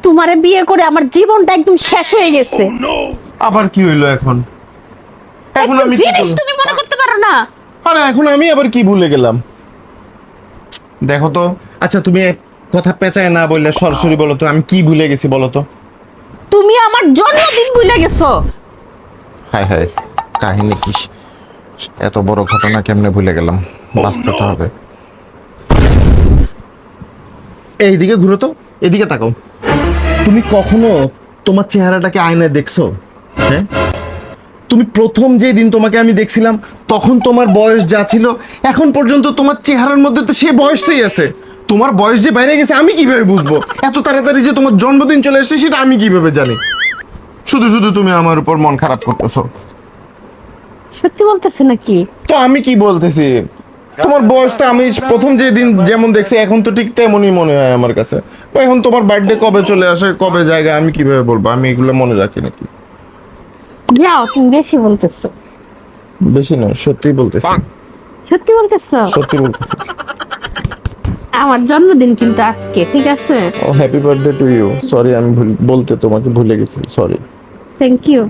তোমারে বিয়ে করে আমার জীবনটা একদম শেষ হয়ে গেছে। আবার কি হইলো এখন? এখন একটা আমি কি জিনিস করব? তুমি মনে করতে পারো না? আরে এখন আমি আবার কি ভুলে গেলাম? দেখো তো, আচ্ছা তুমি এক কথা পেঁচায় না বললে সরাসরি বলো তো আমি কি ভুলে গেছি বলো তো? তুমি আমার জন্মদিন ভুলে গেছো। হায় হায়, কাহিনী কি? এত বড় ঘটনা কেমনে ভুলে গেলাম? বাঁচতে তো হবে। এইদিকে ঘুরো তো, এদিকে তাকাও। তুমি কখনো তোমার চেহারাটাকে আয়নায় দেখছো? হ্যাঁ, তুমি প্রথম যে দিন তোমাকে আমি দেখছিলাম তখন তোমার বয়স যা ছিল এখন পর্যন্ত তোমার চেহারার মধ্যে তো সে বয়সটাই আছে। তোমার বয়স যে বাইরে গেছে আমি কিভাবে বুঝবো? এত তাড়াতাড়ি যে তোমার জন্মদিন চলে এসেছে সেটা আমি কিভাবে জানি? শুধু শুধু তুমি আমার উপর মন খারাপ করতেছো। সত্যি বলতেছে নাকি? তো আমি কি বলতেছি, তোমার বয়সটা আমি প্রথম যে দিন যেমন দেখছি এখন তো ঠিক তেমনই মনে হয় আমার কাছে। তো এখন তোমার বার্থডে কবে চলে আসে কবে জায়গা আমি কিভাবে বলবো? আমি এগুলো মনে রাখি নাকি? যাও, তুমি বেশি বলতেছো। বেশি না, সত্যি বলতেছি। সত্যি বলতেছো? সত্যি বলতেছি। আমার জন্মদিন কিন্তু আজকে, ঠিক আছে? ও happy birthday to you. Sorry আমি বলতে তোমাকে ভুলে গেছি, সরি। Thank you.